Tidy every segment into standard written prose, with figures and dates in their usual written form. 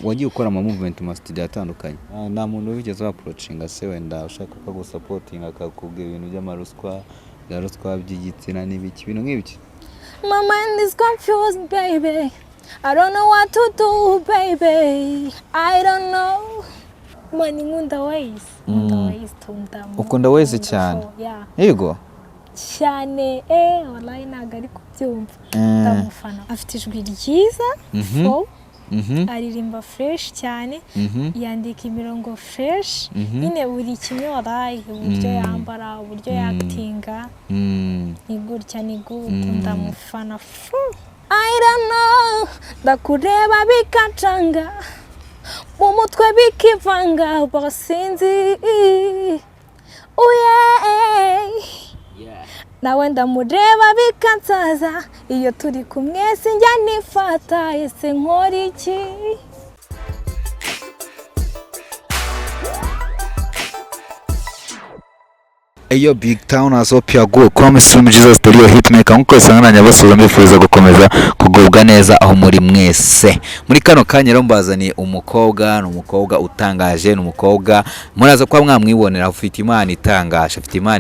wagiye ukora ama movement mu studio atandukanye nta muntu wigeze approachinga se wenda ushaka ko gusapotinga akakubwira ibintu by'amaruswa yaruswa by'igitsina n'ibiki ibintu nk'ibiki? My mind is confused, baby. I don't know what to do, baby. I don't know. Mani nkunda ways. Tunda. Ukunda ways cyane? Yeah. Yego. Cyane wallahi naga ari kubyumva. Ndamufana. Afite ijwi ryiza. Aririmba fresh cyane. Yandika imirongo fresh. Nyine buri kimwe wallahi uburyo yambara, uburyo yaktinga. Ni gutya ndamufana. I don't know. Ndakureba bikacanga. Mu mutwe bikivanga basinzi. Nawe ndamureba bikansaza. Iyo turi kumwe sinjya nifata. Ese nkora iki? Eyo BigTown aso piago promise from Jesus studio hitmaker nkuko sanganya basura mbifuza gukomeza kugubwa neza aho muri mwese. Muri kano kanya rero mbazaniye umukobwa utangaje n'umukobwa muraza kwa mwamwibonera afite imana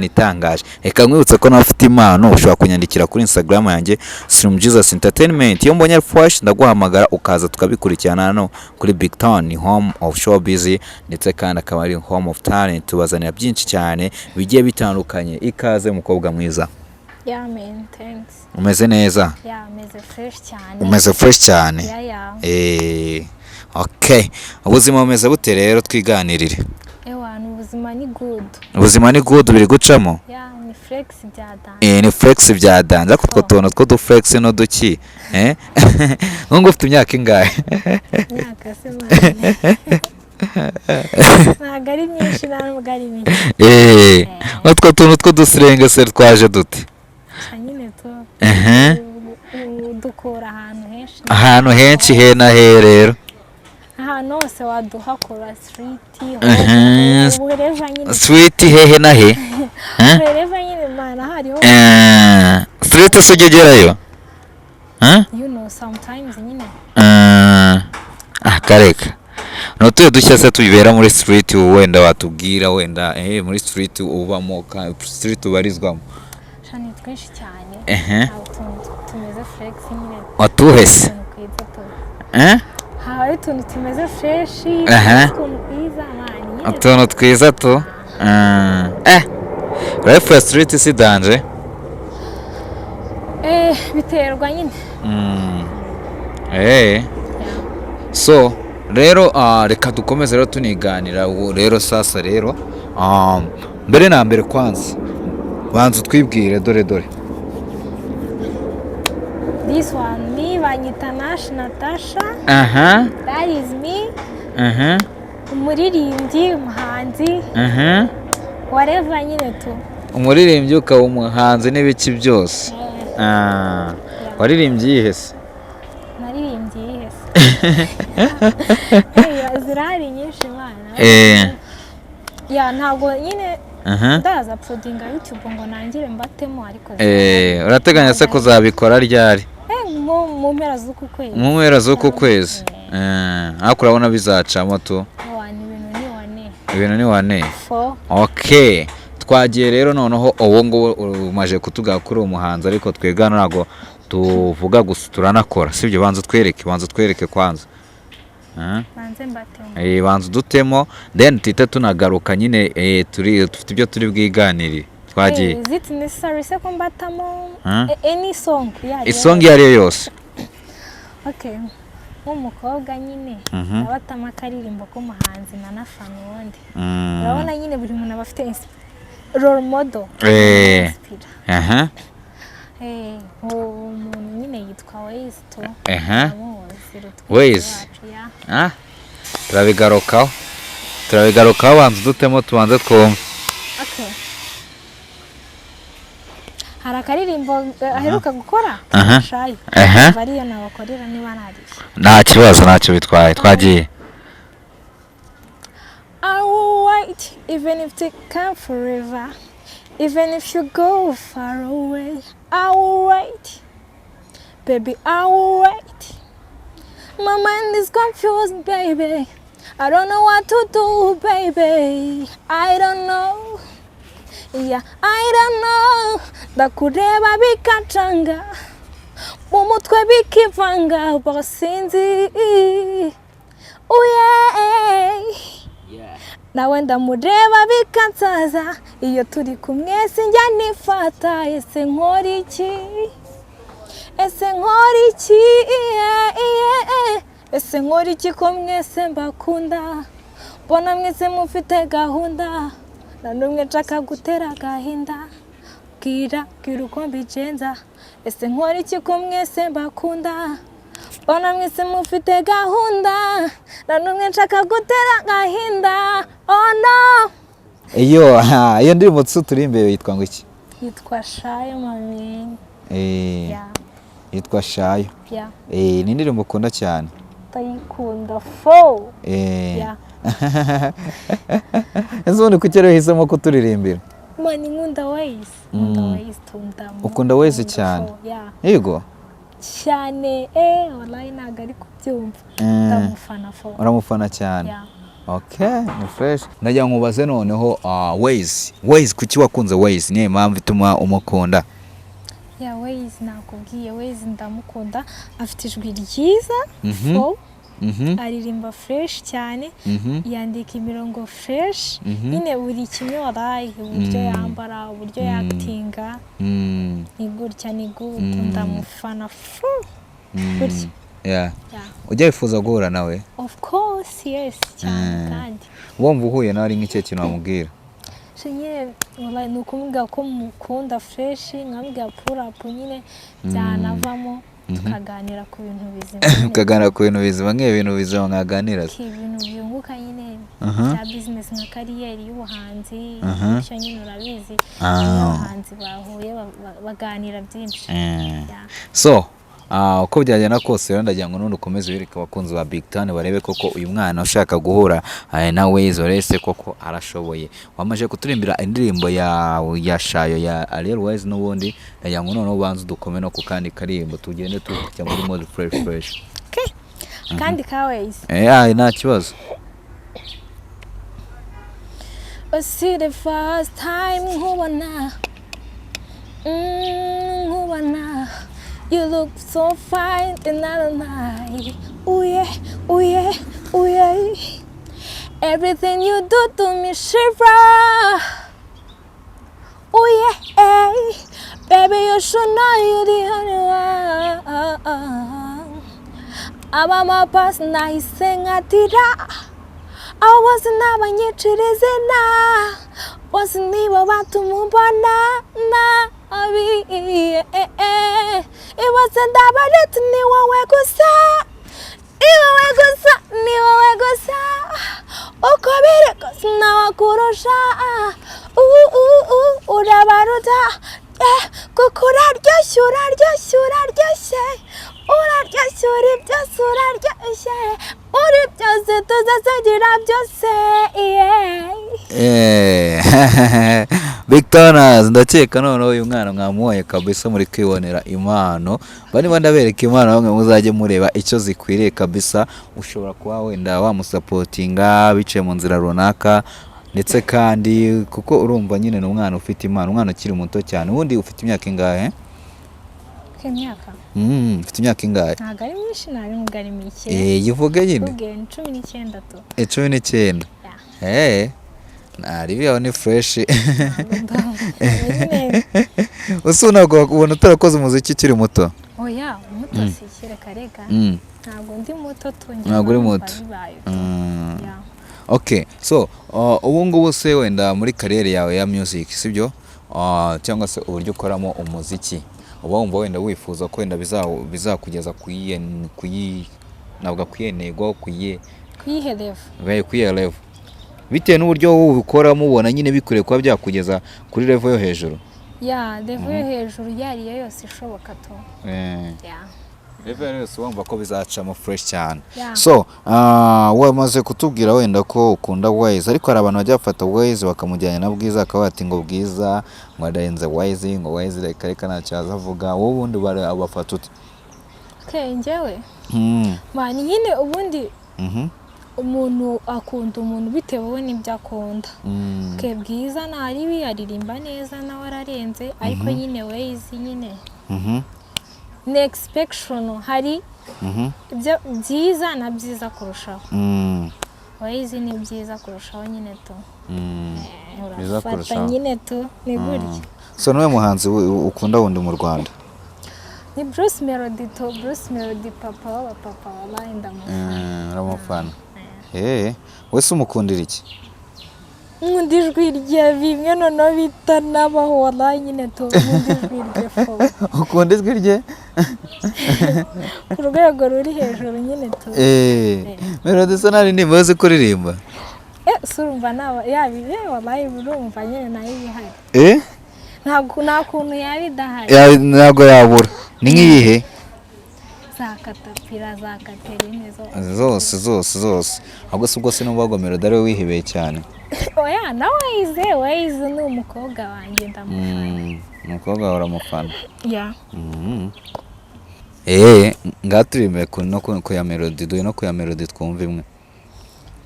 itangaje. Reka nkwibutse ko nawe afite impano ushobora kunyandikira kuri Instagram yanjye from Jesus Entertainment. Iyo mbonye fresh ndaguhamagara ukaza tukabikurikirana hano kuri BigTown, ni home of showbiz ndetse kandi akaba ari home of talent. Tubazanira byinshi cyane bigiye bitandukanye. Ikaze mukobwa mwiza. Yeah man, thanks. Umeze neza? Yeah, umeze fresh cyane. Yeah. Okay. Ubuzima bumeze bute rero twiganirire? Ubuzima ni good biri gucamo? Yeah, ni flex byadanze. Ni flex byadanze ko twotono two du flex no duki. Ngo ufite imyaka ingahe? Imyaka se mane. Nagari myinshi n'amugari mike. Utwo tuntu two dusirengesere twaje dute? Nyine to. Dukora ahantu henshi hena he rero. Ahantu hose waduhakora street. Street hehe na he? Wherever nyine mana hariho. Street sugegerayo? You know sometimes nyine. Kareka. Notuye dushya se tuyibera muri street wenda watubwira wenda muri street ubamo street ubarizwamo. Shani twinshi cyane. Tumeze flex nyine. Watuhese? Hari tuntu tumeze fresh. Tuntu twiza tu. Life street si danger. Biterwa nyine. So rero reka dukomeze rero tuniganira rero sasa rero mbere na mbere kwanza banza twibwire dore. This one me banyita Natasha. That is me. Umuririmbyi, umuhanzi. Whatever nyine tu. Umuririmbyi ukaba umuhanzi n'ibiki byose. Waririmbyi yihese? Naririmbyi yihese. Zirari nyinshi mana. Ya ntabwo nyine ndaza uploadinga YouTube ngo nangire mbatemo ariko. Urateganya se kuzabikora ryari? Mu mpera z'uku kwezi. Mu mpera z'uku kwezi. Ariko urabona bizacamo tu. Ibintu ni wane. Okay. Twagiye rero noneho uwo ngo umaje kutuga kuri umuhanzi ariko twegana nago tuvuga gusa turanakora sibyo banza twereke kwanza. Banze mbatemo. Banza dutemo then tita tunagaruka nyine dufite ibyo turi bwiganirire. Twagiye. Is it necessary se ko mbatamo any song? Isong yari yose. Okay. Umukobwa nyine abatama akaririmbo ko muhanzi na nafana wundi. Urabona nyine buri muntu abafite role model. Umuntu nyine yitwa Ways to. Ways. Turabigarukaho banza dutemo tubanze twumve. Okay. Hari akaririmbo aheruka gukora? Shayi. Bariyo nabakorera niba nari. Nta kibazo ntacyo bitwaye twagiye. I will wait even if it come forever. Even if you go far away, I will wait. Baby, I will wait. My mind is confused, baby. I don't know what to do, baby. I don't know. Yeah, I don't know. Ndakureba bikacanga. Mu mutwe bikivanga basinzi. Oh yeah. Nawe ndamureba bikansaza. Iyo turi kumwe sinjya nifata. Ese nkora iki? Ese nkora iki ko mwese mbakunda? Mbona mwese mufite gahunda. Na numwe nshaka gutera agahinda. Bwira uko mbigenza. Ese nkora iki ko mwese mbakunda? Mbona mwese mufite gahunda. Na numwe nshaka gutera agahinda. Oh no. Iyo ndirimbo turi imbere yitwa ngo iki? Yitwa Shayo mami. Yeah. Yitwa Shayo. Yeah. Ni indirimbo ukunda cyane. Ndayikunda fo. Yeah. Ubundi kuki rero hisemo kuturirimbira? Mani nkunda Ways. Tunda. Ukunda Ways cyane? Yego. Cyane wallahi ntago ari kubyumva. Ndamufana fo. Uramufana cyane? Yeah. Okay, ni fresh. Najya nkubaze noneho Ways kuki wakunze Ways? Niye mpamvu ituma umukunda? Yeah, Ways nakubwiye Ways ndamukunda, afite ijwi ryiza. Fo. Aririmba fresh cyane. Yandika imirongo fresh. Nyine buri kimwe waraye uburyo yambara, uburyo yaktinga. Ni gutya ndamufana fo. Gutya. Yeah. Ujya wifuza guhura nawe? Of course, yes, cyane kandi. Wumva uhuye nawe ari nk'icyo kintu wamubwira? Shinye wallahi nukumubwira ko mukunda fresh, nkambwira pull up nyine byanavamo tukaganira ku bintu bizima. Tukaganira ku bintu bizima nk'ibintu bizima mwaganira. Ibintu byunguka nyine bya business nka kariyeri y'ubuhanzi, cyo nyine urabizi. Abahanzi bahuye baganira byinshi. So uko byagenda kose rero ndagira ngo none ukomeze wirika abakunzi ba BigTown barebe koko uyu mwana ushaka guhura na Ways orese koko arashoboye. Wamaje kuturimbira indirimbo ya Shayo ya Ariel Ways n'ubundi ndagira ngo none ubanze dukome no ku kandi karimbo tugende tukijya muri mode fresh. Okay. Kandi ka Ways. Nta kibazo. See the first time nkubona. You look so fine in that night. Oh yeah. Everything you do to me shiver. Oh yeah. Baby, you should know you're the only one. I'm my person, I sing a tira. I wasn't abanyechirezena. Wasn't even about to move on na. It wasn't about it, niwe gusa. Ukobere kusina wakurusha. Urabaruta. Kukura ryoshye. Uri byose tuzasagira byose. BigTown ndakeka none uyu mwana mwamuhoye kabisa muri kwibonera impano. Bani bandabereka impano bamwe muzajye mureba icyo zikwiriye kabisa. Ushobora kuba wenda wamusapotinga bice mu nzira runaka ndetse kandi kuko urumva nyine n'umwana ufite impano, umwana ukiri muto cyane. Ubundi ufite imyaka ingahe? Imyaka? Ufite imyaka ingahe? Ntago ari myinshi nari mugari mike. Yivuge nyine? 19 to. 19. Naribiyo ni fresh. Usuna ubona utarakoze umuziki kiri muto? Oya, muto sikire kareka. Ntago ndi muto tunye. Ntago uri muto. Okay, so ubu ngubu se wenda muri kariyeri yawe ya music sibyo? Cyangwa se uburyo ukoramo umuziki uba wumva wenda wifuza ko wenda bizakugeza nabwo kuyenego kuyihe level bitewe n'uburyo ubikoramo ubona nyine bikwiriye kuba byakugeza kuri level yo hejuru. Level yo hejuru yari yose ishoboka to. Level yose wumva ko bizacamo fresh cyane. So wamaze kutubwira wenda ko ukunda Ways, ariko hari abantu bajya bafata Ways bakamujyana na Bwiza akaba ati ngo Bwiza mwadayenze Ways ngo Ways reka ntacyo azavuga. Wowe ubundi abafata ute? Okay, njyewe mani nyine ubundi umuntu akunda umuntu bitewe n'ibyo akunda ke Bwiza nari aririmba neza nawe ararenze ariko nyine Waze nyine next section hari ibyo byiza na byiza kurushaho Waze ni byiza kurushaho nyine to byiza kurushaho nyine to ni gutya. So niwe muhanzi ukunda wundi mu Rwanda? Ni Bruce Melody to Bruce Melody papa wa papa wallahi ndamufana. Uramufana? Wese umukundira iki? Nkunda ijwi rye bimwe noneho bita nabaho wallahi nyine to nkunda ijwi rye fo. Ukunda ijwi rye? Ku rwego ruri hejuru nyine to. Melody se nari ndimo uzi kuririmba? Surumva naba yabiye wallahi urumva nyine nayo bihari. Nta kuntu yabidahari. Ntabwo yabura. Ni nkiyihe? Za Katapira za Katerine zose ahubwo si ubwo se n'ubwo Melody ari we wihebeye cyane. Oya na Waze ni umukobwa wanjye ndamufana. Umukobwa wawe uramufana? Ya. Ngaturime ku ya Melody duhe no ku ya Melody twumva imwe.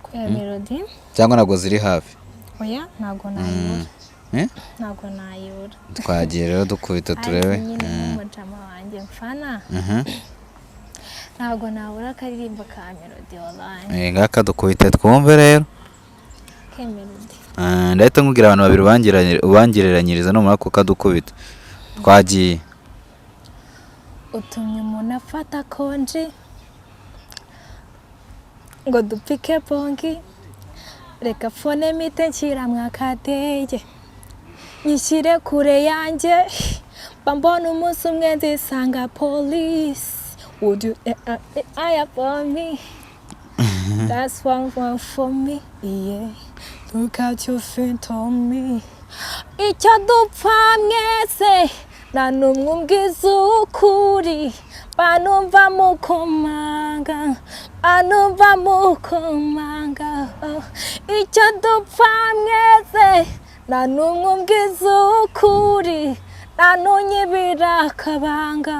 Ku ya Melody? Cyangwa ntabwo ziri hafi? Oya ntabwo nayibura. Ntabwo nayibura. Twagiye rero dukubita turebe. Umujama wanjye mfana. Ntabwo nabura akaririmbo ka Melody wallahi. Ngaka dukubita twumve rero. Ke Melody. Ndahita nkubwira abantu babiri ubangereranyiriza numara kukadukubita. Twagiye. Utumye umuntu afata konji ngo dupike bongi reka fone mite nshyira mwakadege nyishyire kure yanjye mbona umunsi umwe nzisanga police would you eye for me that's one for me yeah look at your feet on me icyo dupfa mwese nta n'umwe umbwiza ukuri banumva mukomanga icyo dupfa mwese nta n'umwe umbwiza ukuri nta n'unyibira akabanga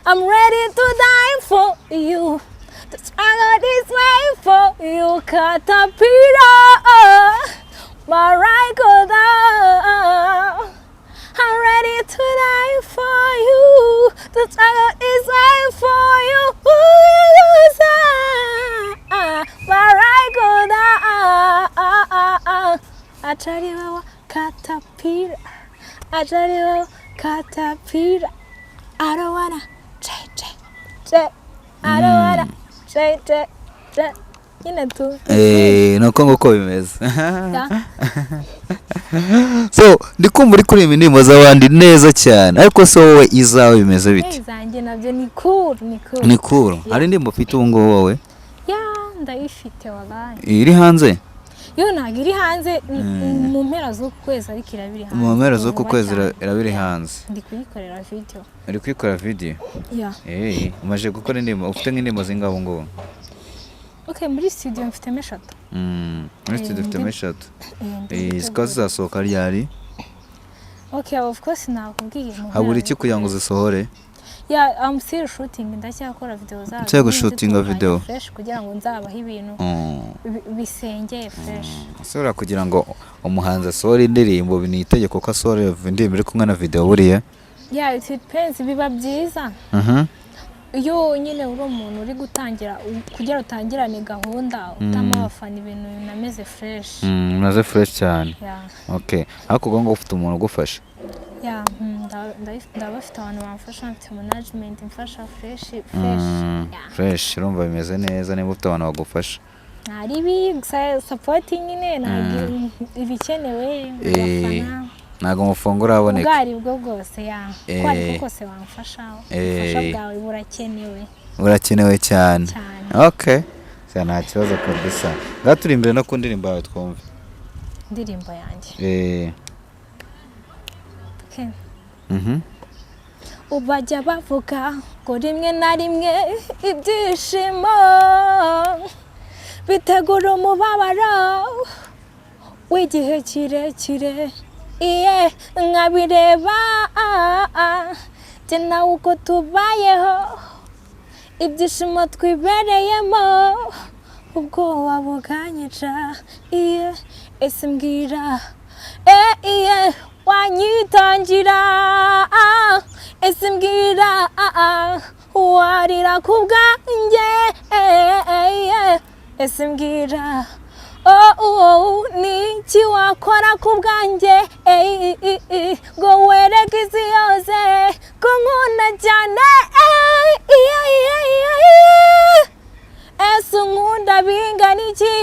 I'm ready to die for you to struggle this way for you Caterpillar Marikoda I'm ready to die for you to struggle this way for you Marikoda Achariwa Caterpillar I don't wanna I don't wanna nyine tu nuko nguko bimeze. So ndikumva uri kuririmba indirimbo z'abandi neza cyane ariko se wowe izawe bimeze bite? Izanjye nabyo ni cool. Hari indirimbo ufite ubu ngubu wowe? Ndayifite wallahi. Iri hanze? Yo ntabwo iri hanze mu mpera z'ukwezi ariko irabiri hanze. Mu mpera z'ukwezi irabiri hanze. Ndi kuyikorera video. Uri kuyikora video? Umaze gukora indirimbo ufite nk'indirimbo zingaho ngubu? Okay, muri studio mfitemo 3. Muri studio mfitemo 3. Zikaba zizasohoka ryari? Okay, of course nakubwiye mu. Habura iki kugira ngo zisohore? I'm still shooting ndacyakora video zazo. Cyo gushutinga video. Fresh kugira ngo nzabaho ibintu bisengeye fresh. Asora kugira ngo umuhanzi asohore indirimbo binitegeko ko asohore indirimbo iri kumwe na video buriya? It depends biba byiza. Iyo nyine uri umuntu uri gutangira kugira utangirane gahunda utama abafana ibintu nameze fresh. Naze fresh cyane. Okay. Ariko ngo ufite umuntu ugufasha? Ndabafite abantu bamfasha mfite management mfasha fresh urumva bimeze neza niba ufite abantu bagufasha. Nari big supporting nyine nagi ibikenewe abafana. Nago mufungura aboneka. Ubwari bwo bwose kwari kose wamfasha. Ubufasha bwawe burakenewe cyane. Okay. Nta kibazo kabisa. Ngaturi imbere no kundirimba yawe twumve. Ndirimbo yanjye. Okay. Ubajya bavuga ngo rimwe na rimwe ibyishimo bitegura umubabaro w'igihe kirekire nkabireba jye nawe uko tubayeho ibyishimo twibereyemo ubwoba bukanyica ese mbwira wanyitangira ese mbwira warira ku bwanjye ese mbwira niki wakora ku bwanjye ngo wereke isi yose ko nkunda cyane ese unkunda bingana iki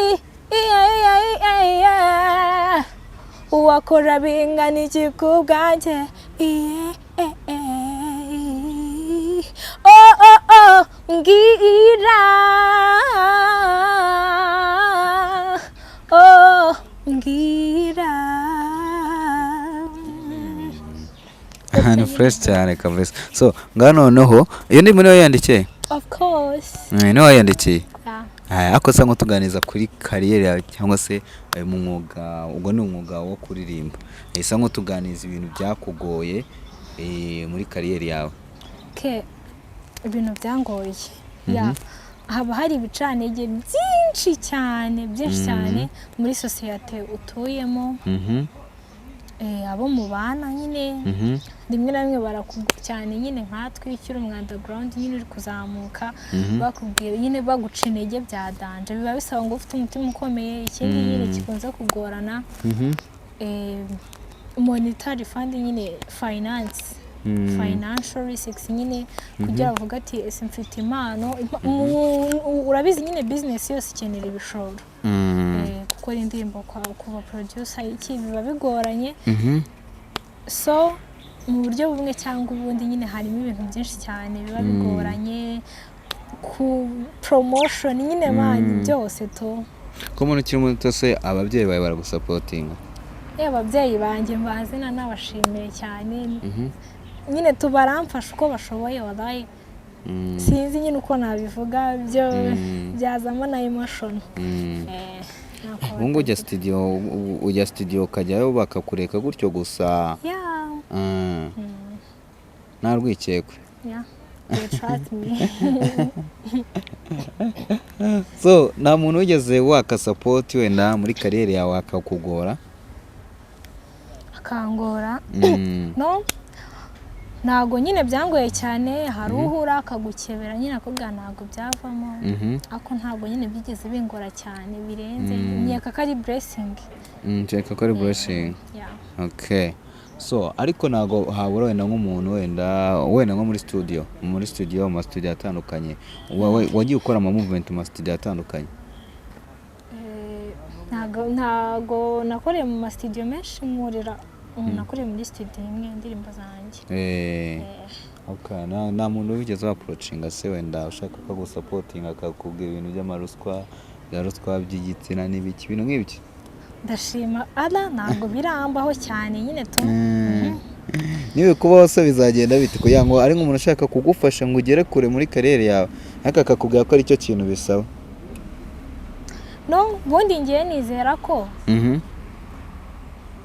wakora bingana iki ku bwanjye mbwira mbwira ni fresh cyane kabisa. So ngano noneho iyo ndi muri yandikiye of course ni wayandikiye yeah. ako sa tuganiza kuri kariyeri yawe cyangwa se mu mwuga ubwo ni umwuga wo kuririmba isa nko tuganiza ibintu byakugoye muri kariyeri yawe. Ibintu byangoye haba hari ibicanege byinshi cyane muri sosiyete utuyemo abo mu bana nyine rimwe na rimwe barakugura cyane nyine nkatwe ukiri mu underground nyine uri kuzamuka bakubwira nyine baguca intege bya danje biba bisaba ngo ufite umutima ukomeye ikindi nyine kikunze kugorana monetary fund nyine finance financial risks nyine kugira uvuga ati ese mfite impano urabizi nyine business yose ikenera ibishoro gukora indirimbo kuba producer iki biba bigoranye so mu buryo bumwe cyangwa ubundi nyine harimo ibintu byinshi cyane biba bigoranye ku promotion nyine mani byose to ko umuntu ukiri muto se ababyeyi bawe baragusapotinga ababyeyi banjye mbazina n'abashimiye cyane nyine tubaramfasha uko bashoboye wallahi sinzi nyine uko nabivuga byo byazamo na emotion ubungu ujya studio ukajyayo bakakureka gutyo gusa nta rwikekwe trust me so nta muntu wigeze waka support wenda muri kariyeri yawe akakugora akangora no ntago nyine byangoye cyane hari uhura akagukebera nyine akubwira ntago byavamo ako ntago nyine byigeze bingora cyane birenze nyaka kari blessing cyeka kari blessing okay. So ariko ntago habura wenda nk'umuntu wenda nko muri studio mu studio atandukanye wagiye ukora ama movement mu studio atandukanye ntago nakoreye mu studio menshi murira nakoreye muri studio imwe indirimbo zanjye okay. nta muntu wigeze approachinga se wenda ushaka ko gusupportinga akakubwira ibintu by'amaruswa by'igitsina n'ibiki ibintu nk'ibyo ndashima ntago birambaho cyane nyine to niwe kubaho se bizagenda bite kugira ngo ari nk'umuntu ushaka kugufasha ngo ugere kure muri kariyeri yawe akakubwira ko ari cyo kintu bisaba no bundi ngiye nizera ko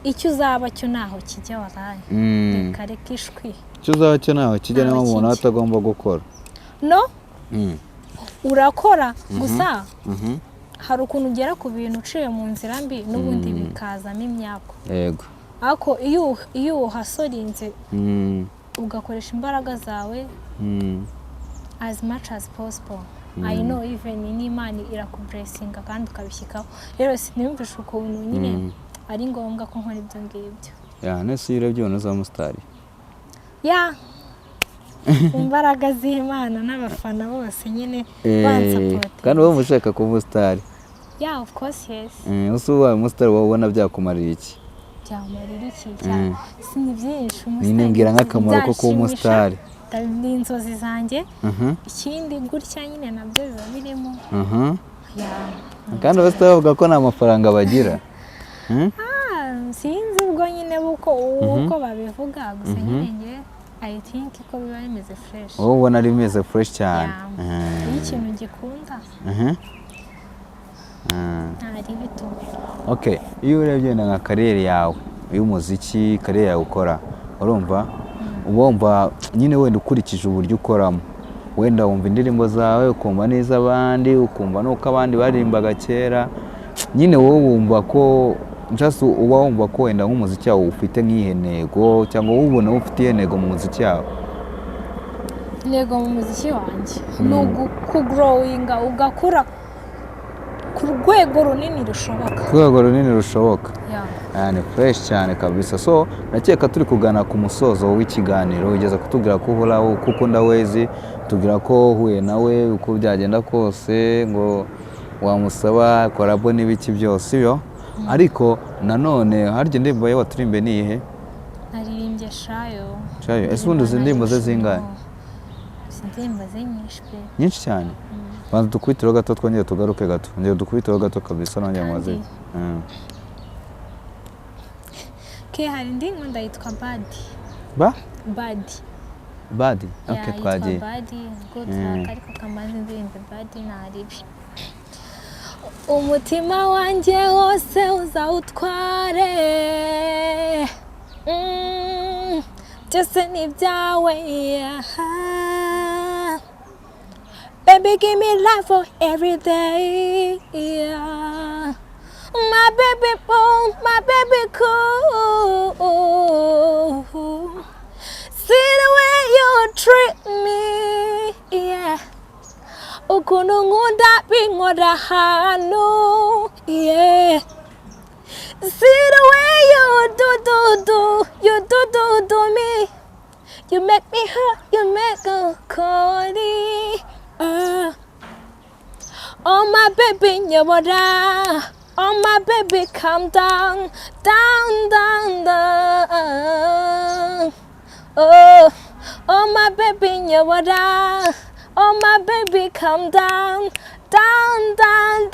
icyo uzaba cyo naho kijya wazaye reka ishwi icyo uzaba cyo naho kijya naho umuntu atagomba gukora no urakora gusa hari ukuntu ugera ku bintu uciye mu nzira mbi n'ubundi bikazamo imyako yego ariko iyo uhasorinze ugakoresha imbaraga zawe as much as possible I know even n'Imana irakublessinga kandi ukabishyikaho rero siniyumvisha ukuntu nyine ari ngombwa ko nkora ibyo ngibyo nese iyo urebye ubona uzaba umusitari imbaraga z'Imana n'abafana bose nyine bansapoti kandi wowe ushaka kuba umusitari of course yes usubaye umusitari wowe ubona byakumarira iki cyane si ni byinshi umusitari mbwira nk'akamaro ko kuba umusitari ni inzozi zanjye ikindi gutya nyine nabyo biba birimo kandi abasitari bavuga ko nta mafaranga bagira sinzi ubwo nyine uko babivuga gusa nyine nge I think ko biba bimeze fresh wowe ubona ari bimeze fresh cyane iyo ikintu gikunda ntari bito okay. Iyo urebye nka kariyeri yawe y'umuziki kariyeri yawe ukora urumva wumva nyine wenda ukurikije uburyo ukoramo wenda wumva indirimbo zawe ukumva n'iz'abandi ukumva nuko abandi baririmbaga kera nyine wowe wumva ko just uba wumva ko wenda nk'umuziki wawe ufite nk'ihenego cyangwa wowe ubona ufite ihenego mu muziki wawe? Intego mu muziki wanjye ni ukugrowinga ugakura ku rwego runini rushoboka. Ku rwego runini rushoboka. Yeah. Ni fresh cyane kabisa. So nakeka turi kugana ku musozo w'ikiganiro ugeze kutubwira ko uhoraho kuko ukunda Wezi, tubwira ko uhuye nawe uko byagenda kose ngo wamusaba korabo n'ibiki byose byo. Ariko nanone harya indirimbo yawe waturimbe ni ihe? Naririmbye Shayo. Shayo. Ese ubundi uzi indirimbo ze zingahe? Indirimbo ze nyinshi pe. Nyinshi cyane. Banza dukubitiro gato twongeye tugaruke gato. Ngiye dukubitiro gato kabisa nongeye mwaze. Hari indirimbo ndayitwa Badi. Badi. Badi. Okay, twagiye. Badi. Good track ariko kamaze indirimbo Badi naribi. Umutima wanjye wose uzawutware. Byose ni byawe. Baby, give me love for every day. Yeah. My baby boom, my baby cool. See the way you treat me. Yeah. Ukuntu nkunda binkora hano. Yeah. See the way you do me. You make me hurt, you make me corny. Oh my baby, nyabora. Oh my baby, calm down, down. Oh my baby, nyabora. Oh my baby, calm down, down.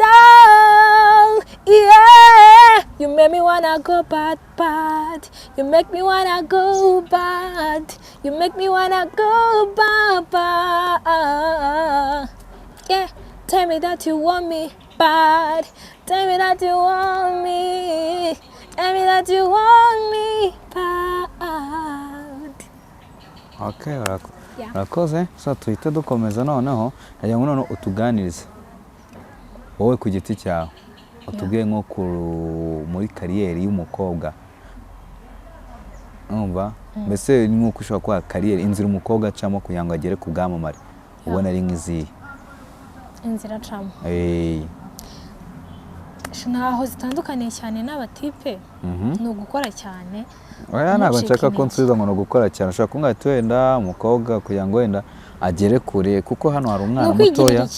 Yeah, you make me wanna go bad. You make me wanna go bad. You make me wanna go bad. Yeah, tell me that you want me bad. Tell me that you want me. Tell me that you want me bad. Okay, urakoze. So tuhite dukomeza noneho hajya ngo none utuganirize wowe ku giti cyawe utubwiye nko muri kariyeri y'umukobwa umva mbese nk'uko ushobora kuba kariyeri inzira umukobwa acamo kugira ngo agere ku bwamamare ubona ari nk'izihe inzira acamo naho zitandukaniye cyane n'abatipe ni ugukora cyane. Oya ntabwo nshaka ko nsubiza ngo no gukora cyane ushaka kungahita wenda umukobwa kugira ngo wenda agere kure kuko hano hari umwana mutoya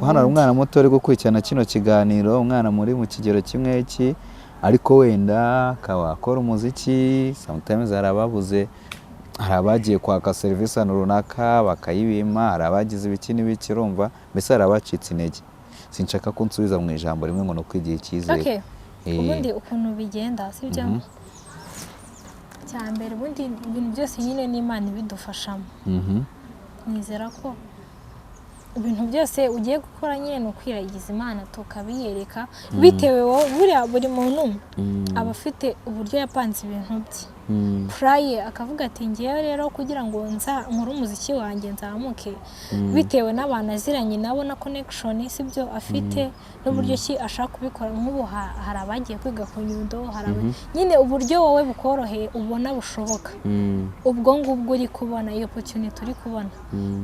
hano hari umwana muto uri gukurikirana kino kiganiro umwana muri mu kigero kimwe iki ariko wenda akaba akora umuziki sometimes hari ababuze hari abagiye kwaka serivisi runaka bakayibima hari abagize ibiki n'ibiki urumva mbese hari abacitse intege sinshaka ko nsubiza mu ijambo rimwe ngo no kwigira icyizere. Ubundi ukuntu bigenda sibyo cyambere ubundi ibintu byose nyine n'Imana ibidufashamo. Nizera ko ibintu byose ugiye gukora nyine no kwiragiza Imana tukabiyereka bitewe buriya buri muntu aba afite uburyo yapanze ibintu bye. Praye akavuga ati ngiye rero kugira ngo nkore umuziki wanjye nzamuke bitewe n'abantu aziranye nabo na connection sibyo afite n'uburyo ki ashaka kubikora nk'ubu hari abagiye kwiga ku Nyundo nyine uburyo wowe bukoroheye ubona bushoboka ubwo ngubwo uri kubona iyo opportunity uri kubona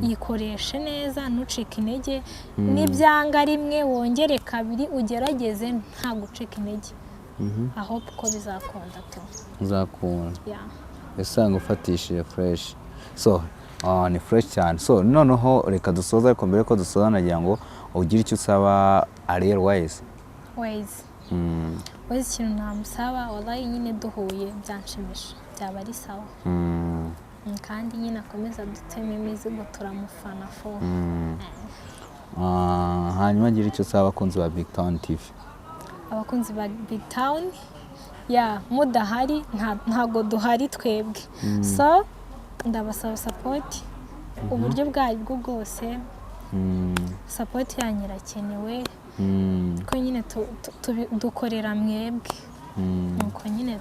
yikoreshe neza ntucike intege n'ibyanga rimwe wongere kabiri ugerageze nta gucika intege. I hope ko bizakunda to. Uzakunda. Yeah. Esanga ufatishije fresh. So, ni fresh cyane. So, noneho reka dusoza ariko mbere ko dusoza nagira ngo ugire icyo usaba Ariel Wise. Wise ikintu namusaba wallahi nyine duhuye byanshimisha byaba ari sawa. Kandi nyine akomeza duteme imizigo turamufana fo. Hanyuma gira icyo usaba abakunzi ba BigTown TV. Abakunzi ba BigTown mudahari ntago duhari twebwe. So ndabasaba support uburyo bwabwo bwose. Support yanyu irakenewe ko nyine dukorera mwebwe nuko nyine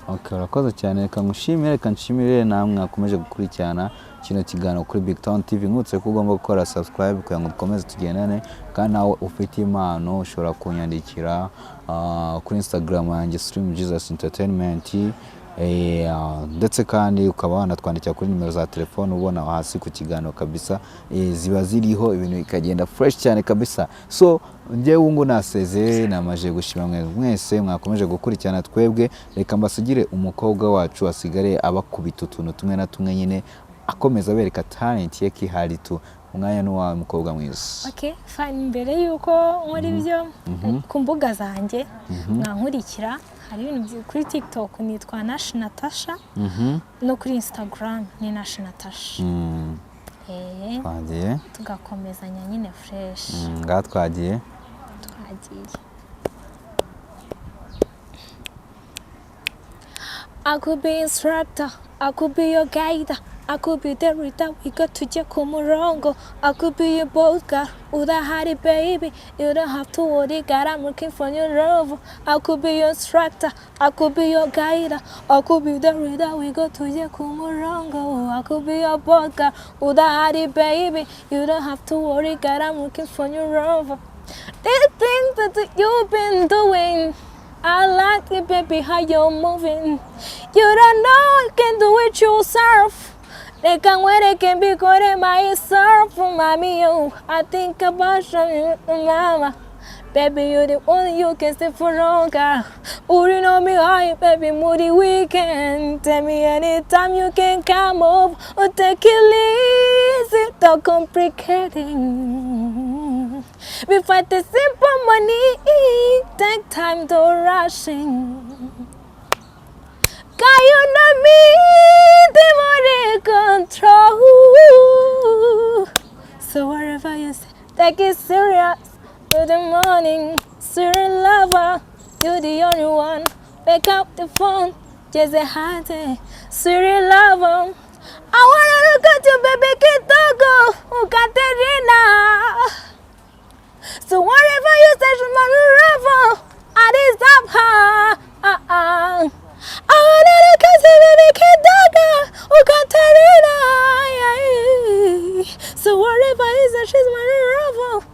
Okay, urakoze cyane, reka ngushimire, reka nshimire namwe mwakomeje gukurikirana kino kiganiro kuri BigTown TV. Nkutse ko ugomba gukora subscribe kugira ngo dukomeze tugendane, kandi nawe ufite impano ushobora kunyandikira kuri Instagram yanjye Jesus Entertainment, ndetse kandi ukaba wanatwandikira kuri nimero za telefone ubona hasi ku kiganiro kabisa, ziba ziriho ibintu bikagenda fresh cyane kabisa. So njye wungu naseze, namaje gushima mwese mwakomeje gukurikirana twebwe. Reka mbasugire umukobwa wacu asigare abakubita utuntu tumwe na tumwe nyine akomeza bereka talent ye kihari tu. Umwanya n'uwawe mukobwa mwiza. Okay, fine. Mbere yuko nkora ibyo ku mbuga zanjye mwankurikira, hari ibintu kuri TikTok nitwa Natasha, no kuri Instagram ni Natasha. Twagiye tugakomezanya nyine fresh. Twagiye I could be instructor, I could be your guide, I could be the reader, we got to check kumurongo. I could be your boat girl, udahari baby, you don't have to worry, God, I'm looking for your love. I could be your instructor, I could be your guide, I could be the reader, we got to check kumurongo. I could be your boat girl, udahari baby, you don't have to worry, God, I'm looking for your love. These things that you've been doing, I like it, baby, how you're moving. You don't know you can do it yourself. They can wait, they can be good at myself. Mommy, you, I think about you, mama. Baby, you're the only you can stay for longer. Oh, you know me, hi, baby, Muri weekend. Tell me anytime you can come up or take it easy, don't complicating. We fight the simple money, take time to rushing. Cause you know me, the more control. So whatever you say, take it serious. You're the morning, serious lover. You're the only one. Pick up the phone, just a heart, serious lover. I wanna look at you, baby, Kitogo, Katerina. So whatever you say, she's my lover. I deserve her. I wanna look at you, baby, Kitogo, Katerina. So whatever you say, she's my lover.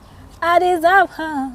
I deserve her.